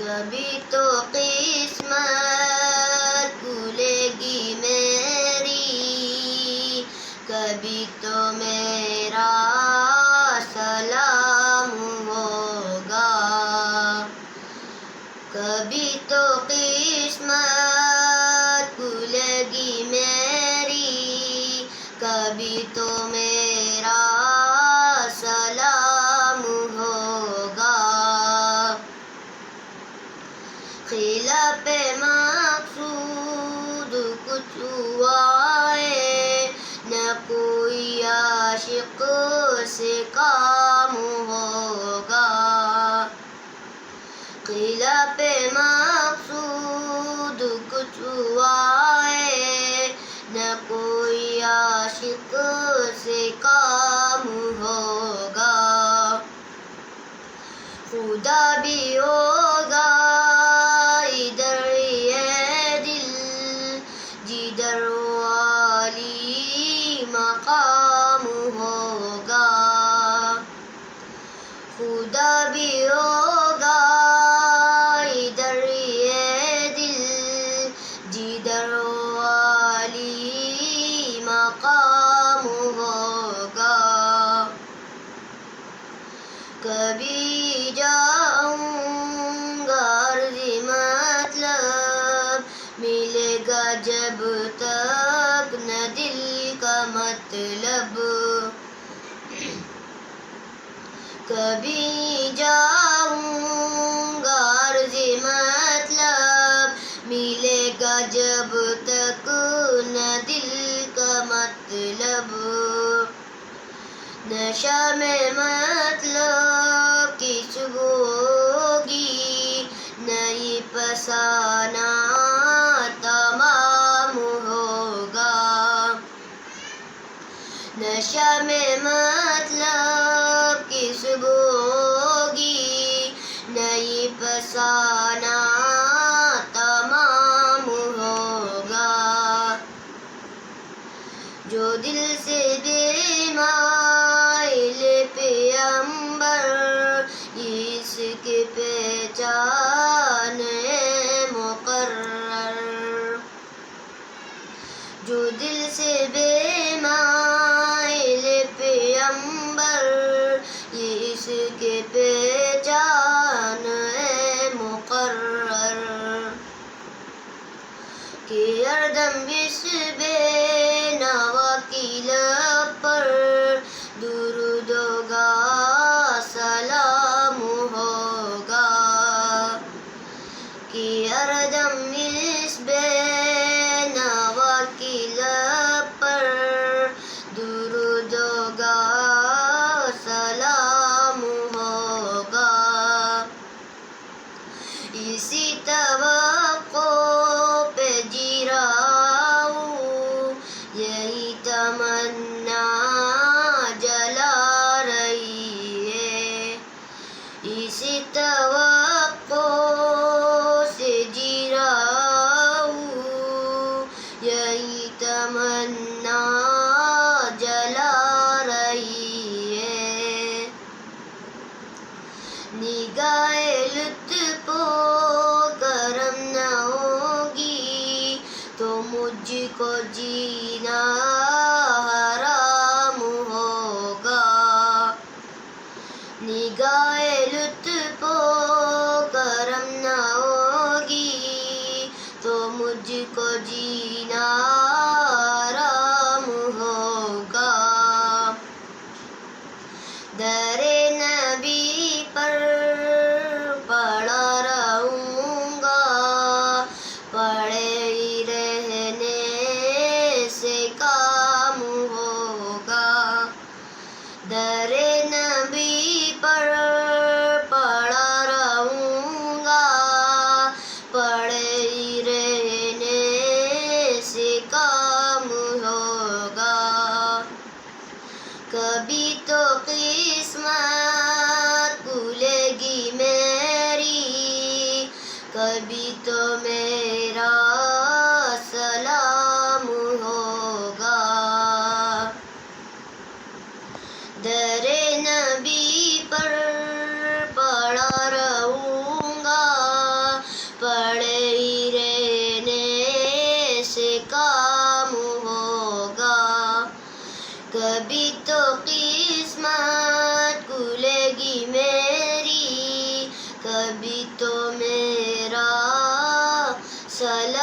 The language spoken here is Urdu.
کبھی تو قسمت کھلے گی میری، کبھی تو میرا سلام ہوگا، کبھی تو قسمت کھلے گی میری، کبھی تو میرا سلام ہوگا۔ خلاف مقصود کچھ ہوا ہے، نہ کوئی عاشق سے کام ہوگا، خلاف مقصود کچھ ہوا ہے، نہ کوئی عاشق سے کام ہوگا، خدا بھی ہوگا ادھر یہ دل جدھر والی مقام ہوگا، خدا بھی ہوگا ادھر یہ دل جدھر والی مقام ہوگا۔ کبھی جاؤں گا عرض مطلب، ملے گا جب تک نہ دل کا مطلب، کبھی جاؤں گا عرض مطلب، ملے گا جب تک نہ دل کا مطلب، نشہ میں مطلب کی صبح ہوگی، نئی فسانہ تمام ہوگا، نشہ میں مطلب کی صبح ہوگی، نئی فسانہ تمام ہوگا، جو دل سے بے مائل پیغمبر اس کی پہچان مقرر، جو دل سے بے مائل پیغمبر اس کی پہچان مقرر، کہ ہر دم اس بے نوا کی لب پر درود ہوگا سلام ہوگا، کہ ہر دم اس بے نوا کی لب پر درود ہوگا سلام ہوگا، اسی توقع پہ جی رہا ہوں، یہی تمنا جلا رہی ہے، اسی توقع سے جی رہا ہوں، یہی تمنا جلا رہی ہے، نگاہ لطف و کرم نہ ہوگی تو مجھ کو جینا حرام ہوگا، نگاہ لطف و کرم نہ ہوگی تو مجھ کو جینا حرام ہوگا، در نبی پر پڑا رہوں گا، پڑے ہی رہنے سے کام ہوگا، در نبی پر پڑا رہوں گا، پڑے ہی رہنے سے کام ہوگا، کبھی تو قسمت کھلے گی میری، کبھی تو میرا سلام ہوگا، در نبی پر پڑا رہوں گا، کبھی تو قسمت کھلے گی میری، کبھی تو میرا سلام